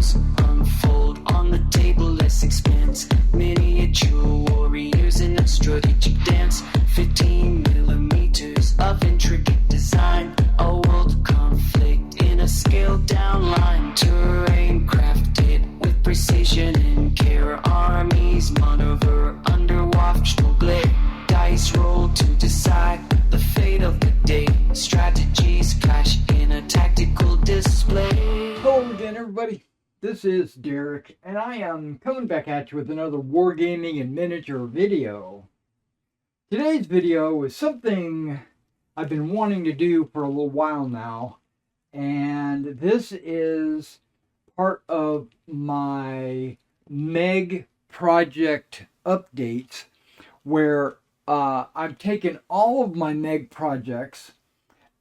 battles unfold on the table. Let's expanse miniature warriors in a strategic dance. 15 millimeters of intricate design, a world of conflict in a scaled down line. Terrain crafted with precision and care. Armies maneuver under watchful glare. Dice roll to decide the fate of the day. Strategies clash in a tactical display. Hello again, everybody. This is Derek, and I am coming back at you with another wargaming and miniature video. Today's video is something I've been wanting to do for a little while now, and this is part of my Meg project updates, where I've taken all of my Meg projects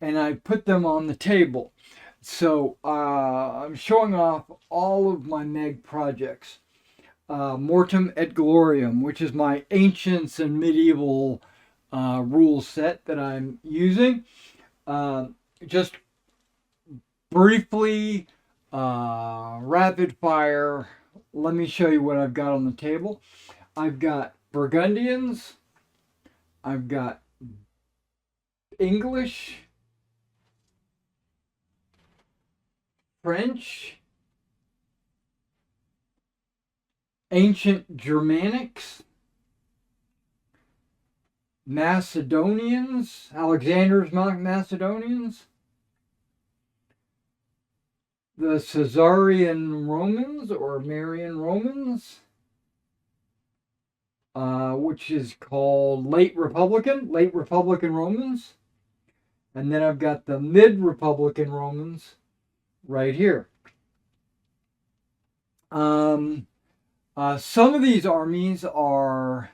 and I put them on the table. So I'm showing off all of my Meg projects. Mortem et Gloriam, which is my ancients and medieval rule set that I'm using. Just briefly, rapid fire, let me show you what I've got on the table. I've got Burgundians, I've got English, French, ancient Germanics, Macedonians, Alexander's Macedonians, the Caesarian Romans or Marian Romans, which is called late Republican Romans. And then I've got the mid-Republican Romans right here. Some of these armies are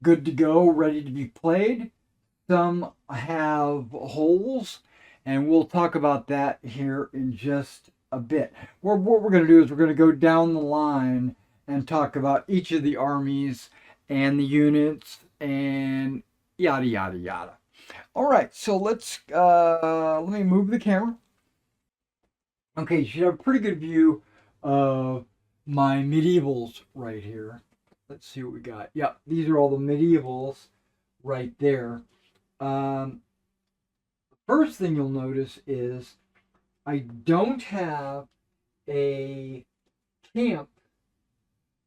good to go, ready to be played. Some have holes, and we'll talk about that here in just a bit. What we're going to do is we're going to go down the line and talk about each of the armies and the units and yada yada yada. All right, so let's let me move the camera. Okay, you should have a pretty good view of my medievals right here. Let's see what we got. Yeah, these are all the medievals right there. First thing you'll notice is I don't have a camp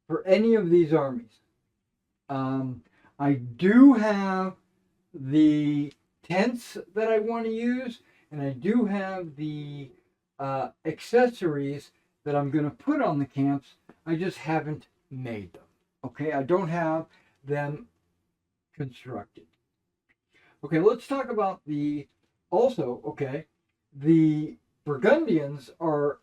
for any of these armies. I do have the tents that I want to use, and I do have the accessories that I'm going to put on the camps. I just haven't made them. Okay, I don't have them constructed. Okay, let's talk about the Burgundians are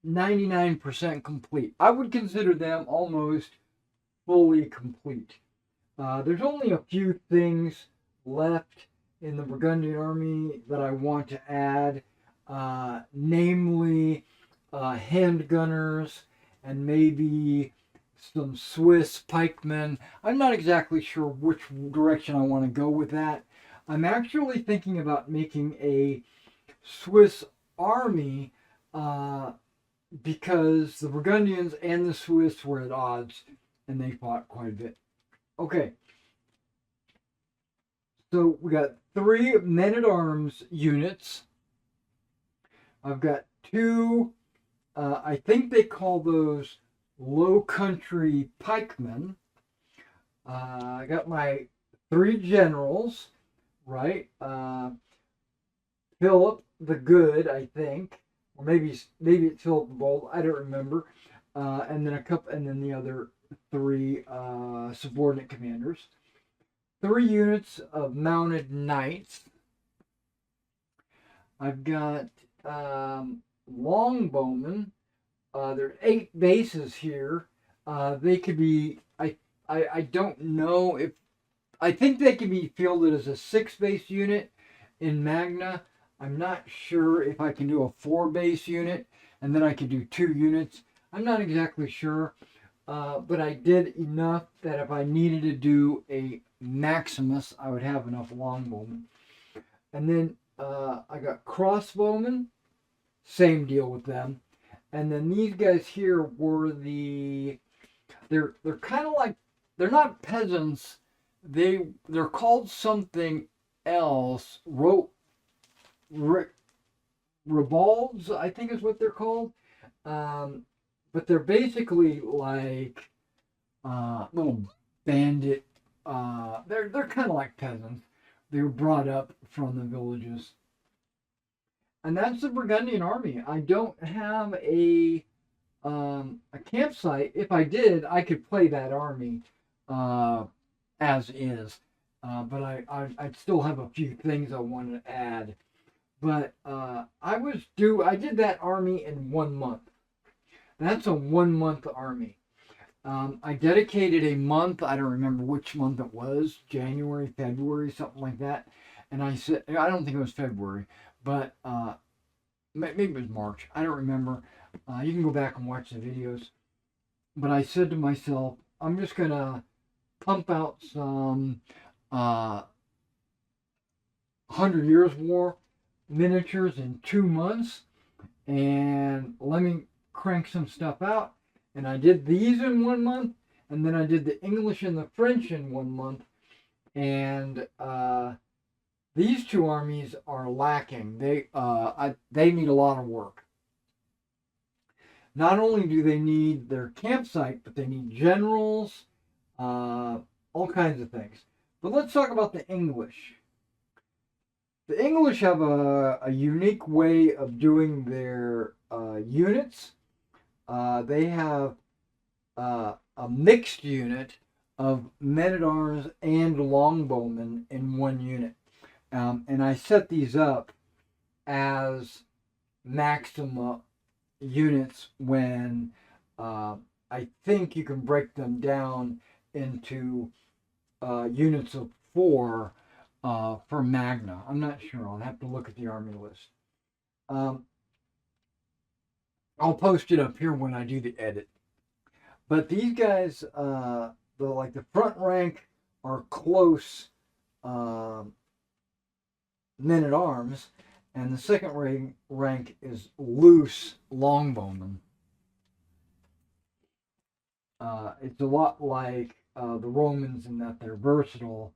99% complete. I would consider them almost fully complete. There's only a few things left in the Burgundian army that I want to add, namely handgunners and maybe some Swiss pikemen. I'm not exactly sure which direction I want to go with that. I'm actually thinking about making a Swiss army because the Burgundians and the Swiss were at odds and they fought quite a bit. Okay, so we got 3 men-at-arms units. I've got 2, I think they call those low country pikemen. I got my 3 generals, right? Philip the Good, I think, or maybe it's Philip the Bold. I don't remember. And then the other 3 subordinate commanders. 3 units of mounted knights. I've got longbowmen. There's 8 bases here. They could be, I don't know if, I think they can be fielded as a 6-base unit in Magna. I'm not sure if I can do a 4-base unit, and then I could do 2 units. I'm not exactly sure, but I did enough that if I needed to do a Maximus, I would have enough longbowmen. And then I got crossbowmen, same deal with them. And then these guys here were they're kind of like, they're not peasants. They're called something else. Revolves, I think is what they're called. But they're basically like little bandit. They're kind of like peasants. They were brought up from the villages. And that's the Burgundian army. I don't have a campsite. If I did, I could play that army as is. But I'd still have a few things I want to add. But I did that army in 1 month. That's a 1 month army. I dedicated a month. I don't remember which month it was. January, February, something like that. And I said, I don't think it was February, but maybe it was March. I don't remember. You can go back and watch the videos. But I said to myself, I'm just going to pump out some 100 Years' War miniatures in 2 months. And let me crank some stuff out. And I did these in 1 month. And then I did the English and the French in 1 month. And these two armies are lacking. They need a lot of work. Not only do they need their campsite, but they need generals, all kinds of things. But let's talk about the English. The English have a unique way of doing their units. They have a mixed unit of men-at-arms and longbowmen in one unit. And I set these up as maximum units when I think you can break them down into units of 4 for Magna. I'm not sure. I'll have to look at the army list. I'll post it up here when I do the edit. But these guys, the front rank are close men-at-arms, and the second rank is loose longbowmen. It's a lot like the Romans in that they're versatile,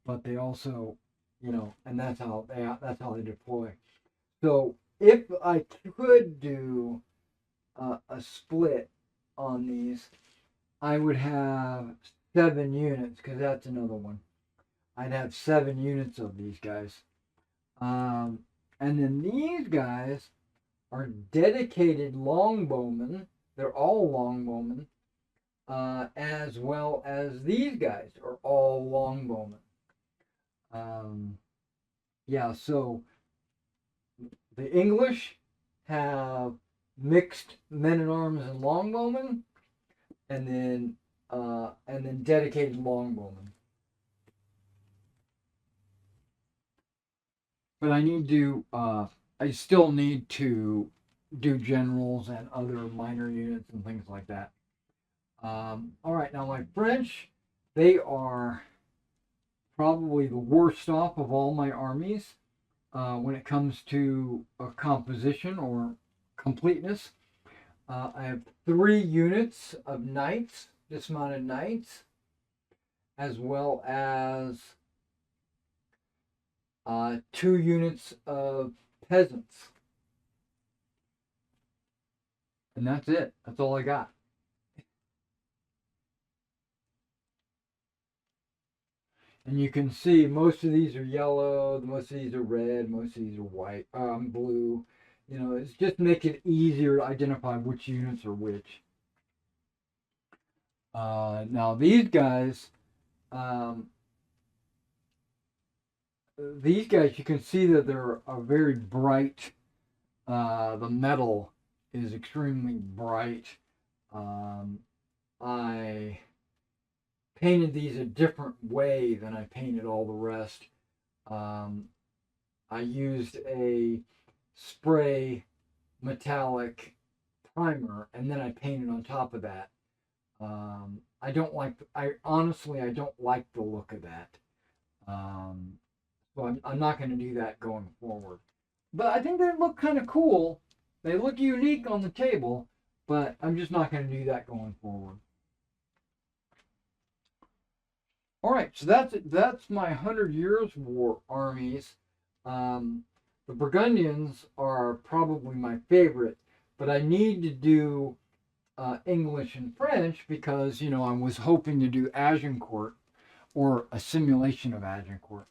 but they also, and that's how they deploy. So if I could do a split on these, I would have 7 units, because that's another one. I'd have 7 units of these guys. And then these guys are dedicated longbowmen. They're all longbowmen. As well as these guys are all longbowmen. So the English have mixed men-at-arms and longbowmen, and then dedicated longbowmen. But I still need to do generals and other minor units and things like that. All right, now my French, they are probably the worst off of all my armies when it comes to composition or completeness. I have 3 units of knights, dismounted knights, as well as 2 units of peasants. And that's it. That's all I got. And you can see most of these are yellow, most of these are red, most of these are white, blue. It's just make it easier to identify which units are which. Now these guys, you can see that they're very bright. The metal is extremely bright. I painted these a different way than I painted all the rest. I used a spray metallic primer, and then I painted on top of that. I honestly don't like the look of that. So I'm not going to do that going forward. But I think they look kind of cool. They look unique on the table, but I'm just not going to do that going forward. All right, so that's my 100 Years' War armies. The Burgundians are probably my favorite, but I need to do English and French because, you know, I was hoping to do Agincourt or a simulation of Agincourt.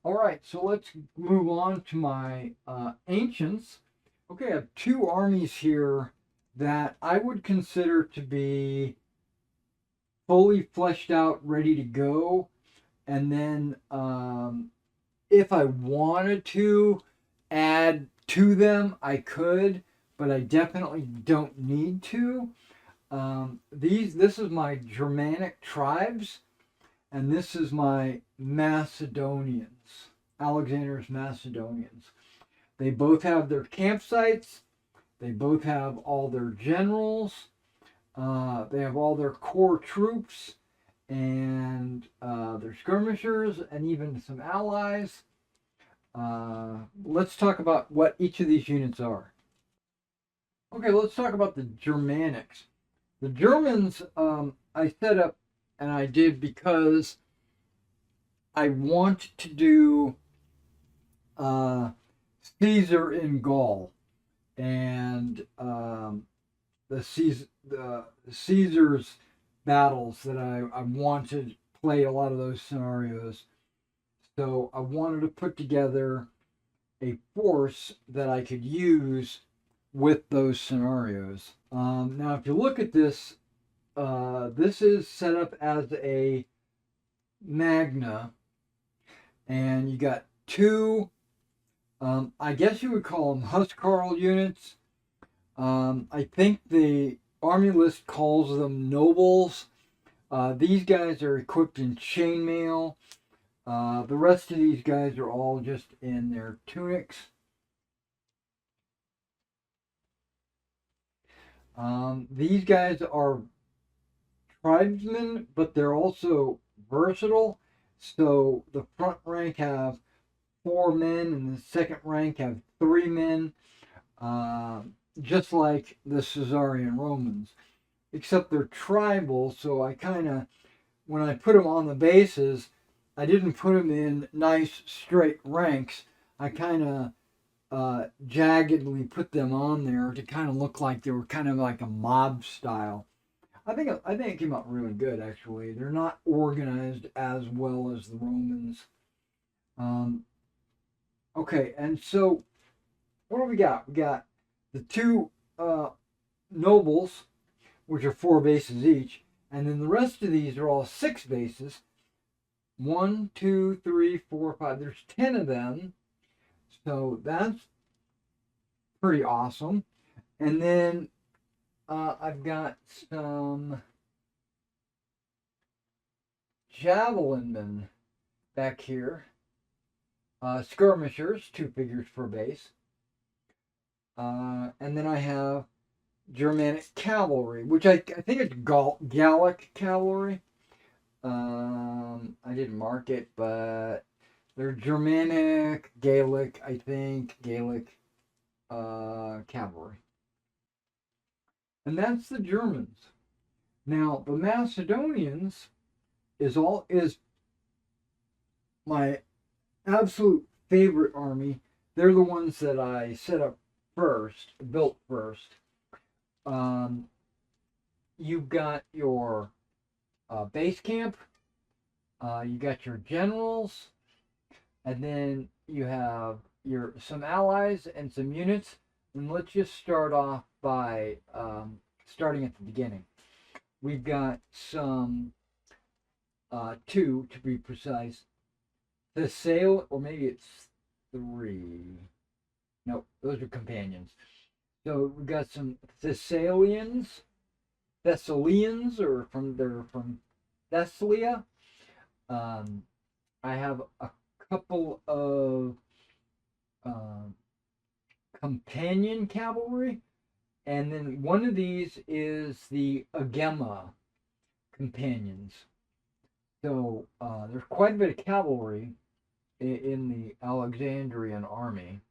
All right, so let's move on to my ancients. Okay, I have two armies here that I would consider to be fully fleshed out, ready to go. And then if I wanted to add to them, I could, but I definitely don't need to. This is my Germanic tribes, and this is my Macedonians, Alexander's Macedonians. They both have their campsites. They both have all their generals. They have all their core troops and their skirmishers and even some allies. Let's talk about what each of these units are. Okay, let's talk about the Germanics. The Germans I set up, and I did because I want to do Caesar in Gaul and the Caesar's battles that I wanted to play a lot of those scenarios. So I wanted to put together a force that I could use with those scenarios. Now, if you look at this, this is set up as a Magna, and you got two, I guess you would call them Huscarl units. I think the Army list calls them nobles. These guys are equipped in chainmail. The rest of these guys are all just in their tunics. These guys are tribesmen, but they're also versatile. So the front rank have 4 men, and the second rank have 3 men. Just like the Caesarian Romans, except they're tribal. So I kind of, when I put them on the bases, I didn't put them in nice straight ranks. I kind of jaggedly put them on there to kind of look like they were kind of like a mob style. I think it came out really good, actually. They're not organized as well as the Romans. Okay, and so what do we got? We got the two nobles, which are 4 bases each, and then the rest of these are all 6 bases. 1, 2, 3, 4, 5. There's 10 of them, so that's pretty awesome. And then I've got some javelinmen back here. Skirmishers, 2 figures per base. And then I have Germanic cavalry, which I think it's Gallic cavalry. I didn't mark it, but they're Germanic, Gaelic, I think, Gaelic cavalry. And that's the Germans. Now, the Macedonians is my absolute favorite army. They're the ones that I set up first, built first. You've got your base camp, you got your generals, and then you have some allies and some units. And let's just start off by starting at the beginning. We've got some 2 to be precise. Or maybe it's 3. Nope, those are companions. So we've got some Thessalians, or they're from Thessalia. I have a couple of companion cavalry, and then one of these is the Agema companions. So there's quite a bit of cavalry in the Alexandrian army.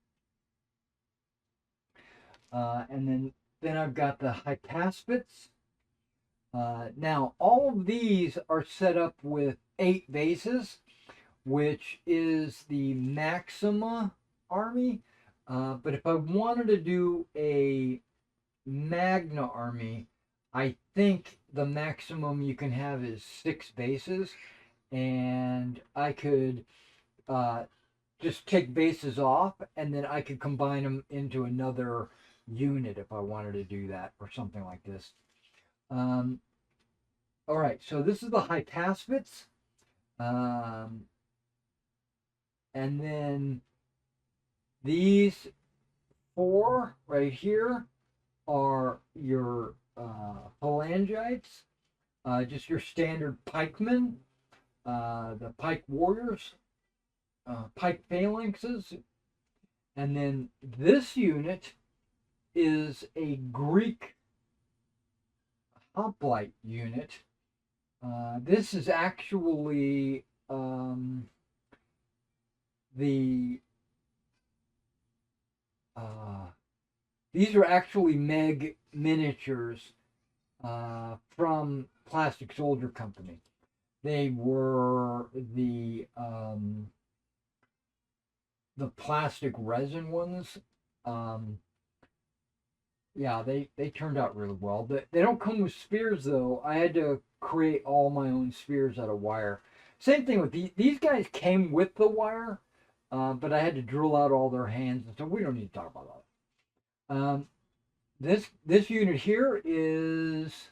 And then I've got the hypaspits. Now, all of these are set up with 8 bases, which is the Maxima army. But if I wanted to do a Magna army, I think the maximum you can have is 6 bases, and I could just take bases off, and then I could combine them into another unit if I wanted to do that or something like this. All right, so this is the hypaspits. And then these 4 right here are your phalangites, just your standard pikemen, the pike warriors, pike phalanxes. And then this unit is a Greek hoplite unit. This is actually these are actually Meg miniatures from Plastic Soldier Company. They were the plastic resin ones. Yeah, they turned out really well. They don't come with spears though. I had to create all my own spears out of wire. Same thing with these guys came with the wire, but I had to drill out all their hands, and so we don't need to talk about that. This unit here is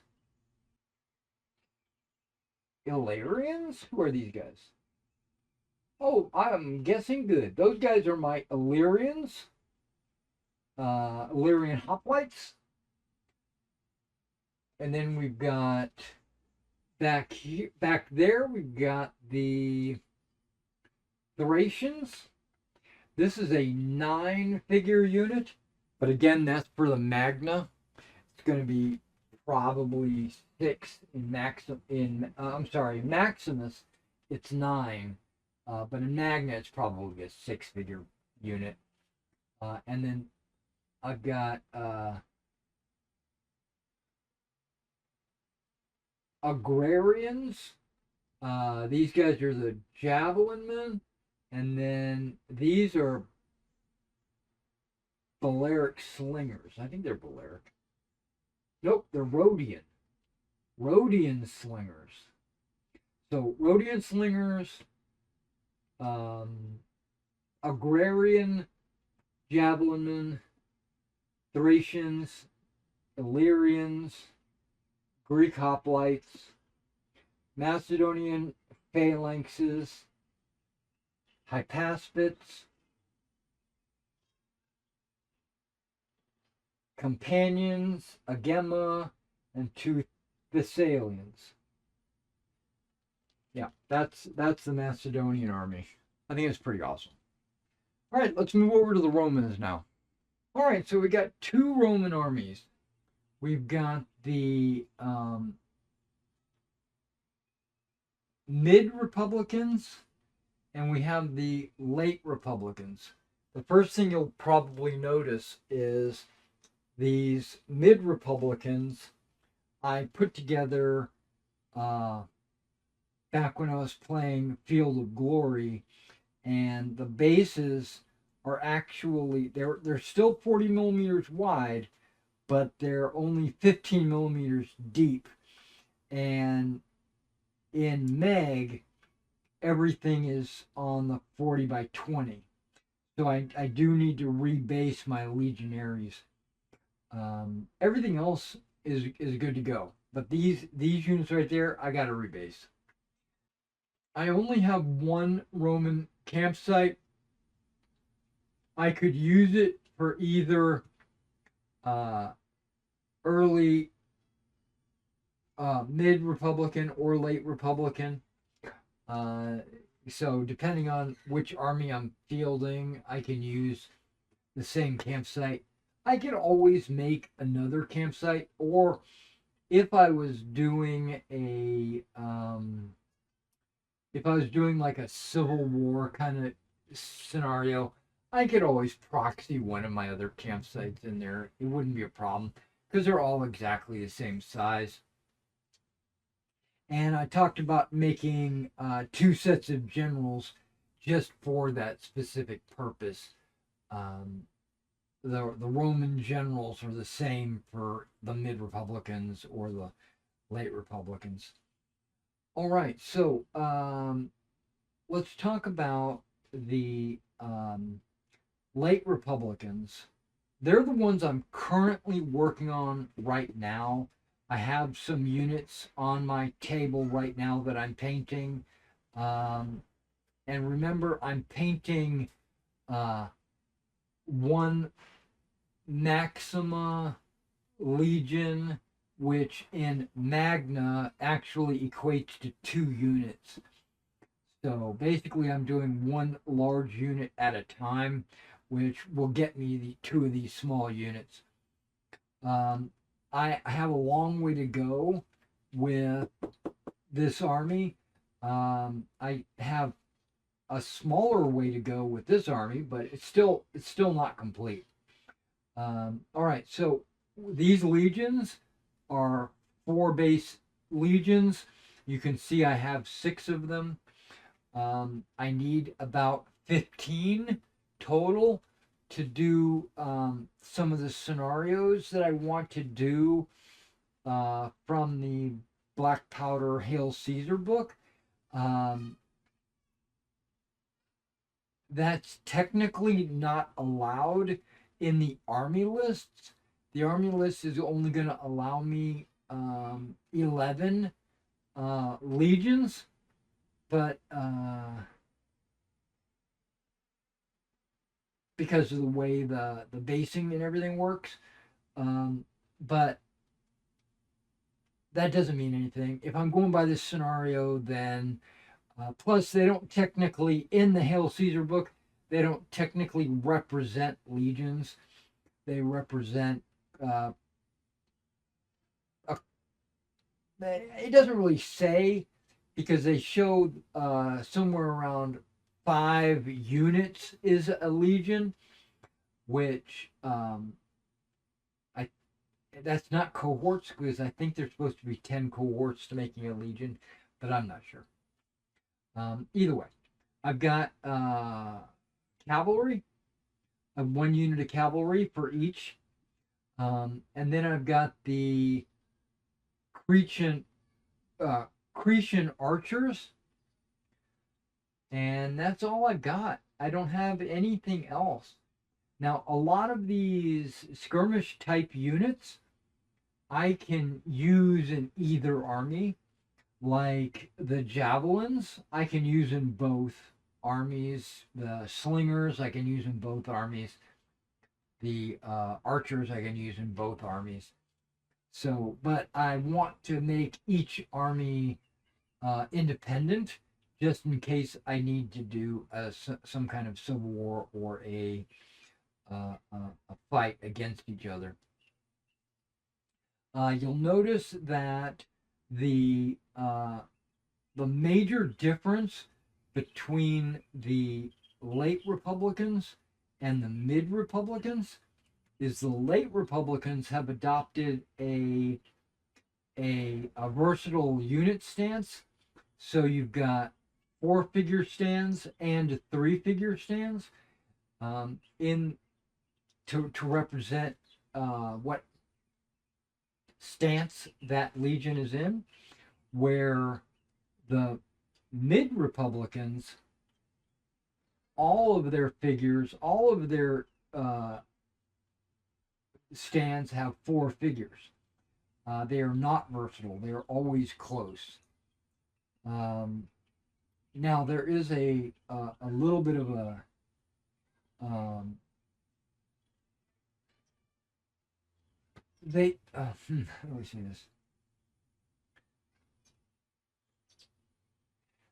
Illyrians. Who are these guys? Oh, I'm guessing good. Those guys are my Illyrians. Illyrian hoplites. And then we've got back there, we've got the Thracians. This is a 9-figure unit, but again, that's for the Magna. It's going to be probably 6 in Maximus. It's 9, but in Magna, it's probably a 6-figure unit. And then I've got Agrarians. These guys are the Javelin men. And then these are Balearic Slingers. I think they're Balearic. Nope, they're Rhodian. Rhodian Slingers. So, Rhodian Slingers, Agrarian Javelin men, Thracians, Illyrians, Greek hoplites, Macedonian phalanxes, hypaspits, companions, Agema, and 2 Thessalians. Yeah, that's the Macedonian army. I think it's pretty awesome. All right, let's move over to the Romans now. All right, so we got 2 Roman armies. We've got the mid-Republicans, and we have the late Republicans. The first thing you'll probably notice is these mid-Republicans I put together back when I was playing Field of Glory, and the bases are actually, they're still 40 millimeters wide, but they're only 15 millimeters deep. And in Meg, everything is on the 40 by 20. So I do need to rebase my Legionaries. Everything else is good to go. But these units right there, I got to rebase. I only have 1 Roman campsite. I could use it for either early mid-Republican or late Republican. So depending on which army I'm fielding, I can use the same campsite. I can always make another campsite, or if I was doing like a Civil War kind of scenario, I could always proxy one of my other campsites in there. It wouldn't be a problem because they're all exactly the same size. And I talked about making two sets of generals just for that specific purpose. Um, the Roman generals are the same for the mid Republicans or the late Republicans. All right, so let's talk about the late Republicans. They're the ones I'm currently working on right now. I have some units on my table right now that I'm painting. Um, and remember, I'm painting one Maxima Legion, which in Magna actually equates to 2 units. So basically, I'm doing one large unit at a time, which will get me the 2 of these small units. I have a long way to go with this army. I have a smaller way to go with this army, but it's still not complete. All right, so these legions are 4 base legions. You can see I have 6 of them. I need about 15 total to do some of the scenarios that I want to do from the Black Powder Hail Caesar book. That's technically not allowed in the army lists. The army list is only going to allow me 11 legions, but because of the way the basing and everything works. But that doesn't mean anything. If I'm going by this scenario, then plus they don't technically, in the Hail Caesar book, they don't technically represent legions. They represent it doesn't really say, because they showed somewhere around 5 units is a legion, which that's not cohorts, because I think there's supposed to be 10 cohorts to making a legion, but I'm not sure. Either way, I've got cavalry. I have 1 unit of cavalry for each. And then I've got the Cretan archers. And that's all I've got. I don't have anything else. Now, a lot of these skirmish type units I can use in either army. Like the javelins, I can use in both armies. The slingers, I can use in both armies. The archers, I can use in both armies. So, but I want to make each army independent, just in case I need to do some kind of civil war or a fight against each other. You'll notice that the major difference between the late Republicans and the mid Republicans is the late Republicans have adopted a versatile unit stance. So you've got 4-figure stands and 3-figure stands in to represent what stance that legion is in, where the mid Republicans, all of their figures, all of their stands have 4 figures. They are not versatile. They are always close. Now there is a little bit of a how do I say this?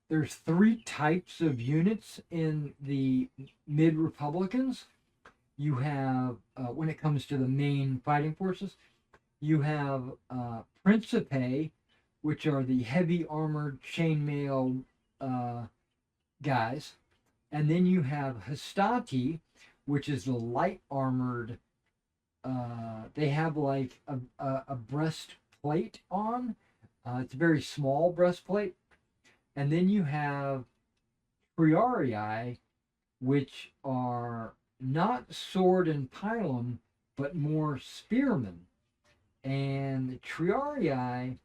There's 3 types of units in the mid Republicans. You have, when it comes to the main fighting forces, you have Principe, which are the heavy armored chainmail guys, and then you have Hastati, which is the light armored. They have like a breastplate on. It's a very small breastplate. And then you have Triarii, which are not sword and pylon, but more spearmen. And the Triarii,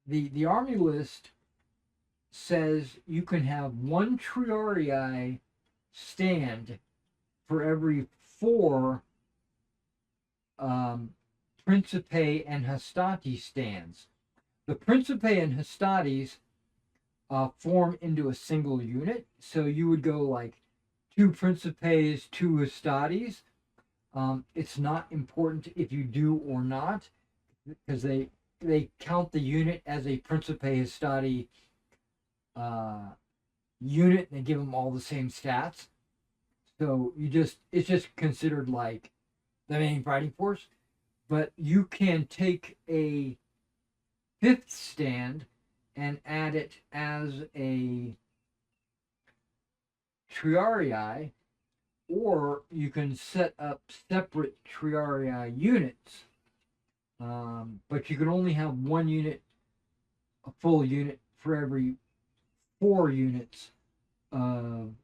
the army list says you can have one Triarii stand for every 4 Principae and Hastates stands. The Principae and Hastates form into a single unit, so you would go like 2 Principes, 2 Hastates. It's not important if you do or not, because they count the unit as a Principe Hastate unit, and they give them all the same stats. So it's just considered like the main fighting force. But you can take a 5th stand and add it as a Triarii, or you can set up separate Triarii units. But you can only have one unit, a full unit, for every 4 units of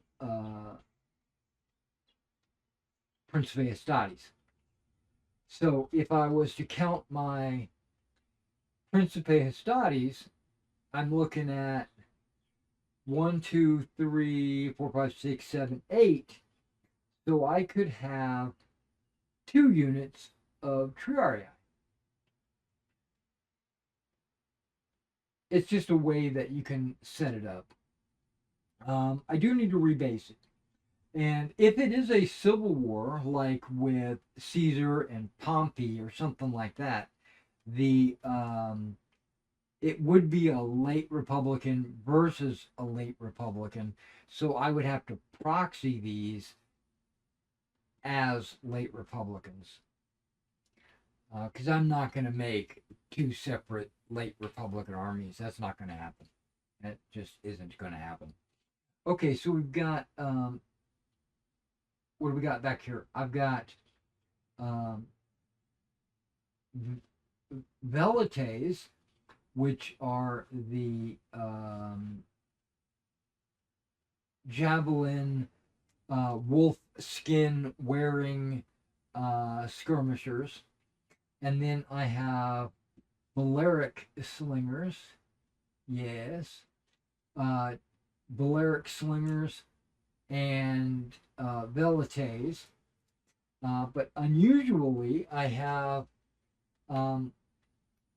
Principe Hastates. So if I was to count my Principe Hastates, I'm looking at 1, 2, 3, 4, 5, 6, 7, 8. So I could have 2 units of Triarii. It's just a way that you can set it up. I do need to rebase it. And if it is a civil war, like with Caesar and Pompey or something like that, it would be a late Republican versus a late Republican. So I would have to proxy these as late Republicans. Because I'm not going to make 2 separate late Republican armies. That's not going to happen. That just isn't going to happen. Okay, so we've got, what do we got back here? I've got Velites, which are the javelin, wolf skin wearing skirmishers. And then I have Balearic slingers. Yes. Balearic slingers and Velites. But unusually, I have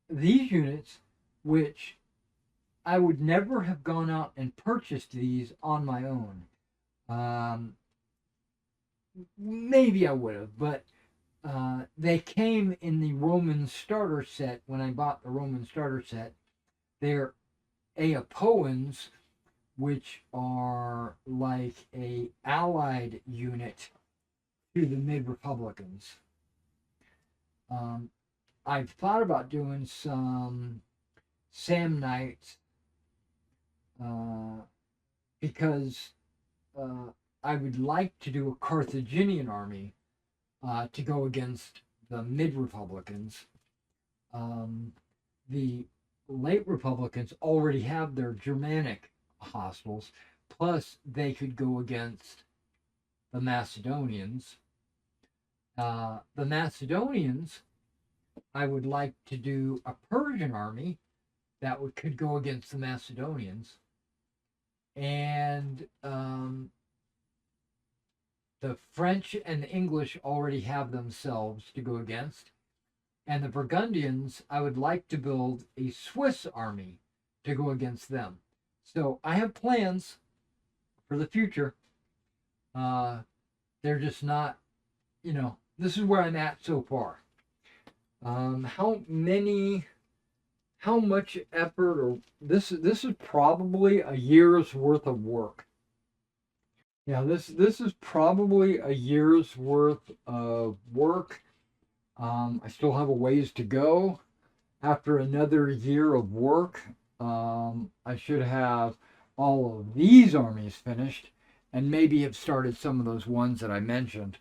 these units, which I would never have gone out and purchased these on my own. Maybe I would have, but they came in the Roman starter set when I bought the Roman starter set. They're Aeapoans, which are like a allied unit to the mid-Republicans. I've thought about doing some Samnites because I would like to do a Carthaginian army to go against the mid-Republicans. The late Republicans already have their Germanic hostiles, plus they could go against the Macedonians. The Macedonians, I would like to do a Persian army that could go against the Macedonians. And the French and the English already have themselves to go against. And the Burgundians, I would like to build a Swiss army to go against them. So I have plans for the future. They're just not, this is where I'm at so far. How much effort, or this is probably a year's worth of work. Yeah, this is probably a year's worth of work. I still have a ways to go. After another year of work, I should have all of these armies finished, and maybe have started some of those ones that I mentioned.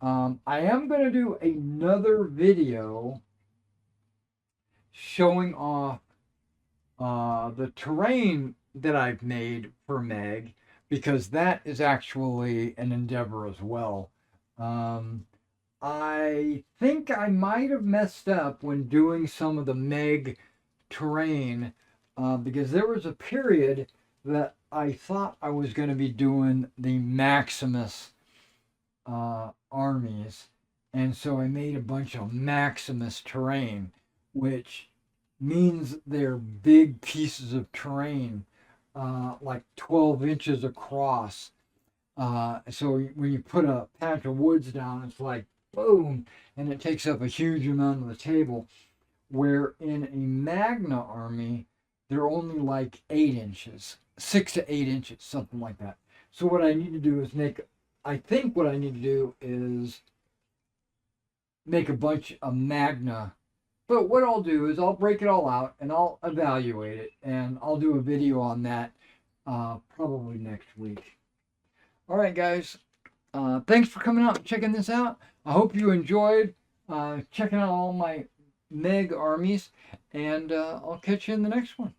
I am going to do another video showing off the terrain that I've made for Meg, because that is actually an endeavor as well. I think I might have messed up when doing some of the Meg terrain, because there was a period that I thought I was going to be doing the Maximus armies, and so I made a bunch of Maximus terrain, which means they're big pieces of terrain, like 12 inches across. So when you put a patch of woods down, it's like boom, and it takes up a huge amount of the table. Where in a Magna army, they're only like 8 inches, 6 to 8 inches, something like that. So what I need to do is make a bunch of Magna. But what I'll do is I'll break it all out and I'll evaluate it, and I'll do a video on that probably next week. All right, guys. Thanks for coming out and checking this out. I hope you enjoyed checking out all my Meg armies, and I'll catch you in the next one.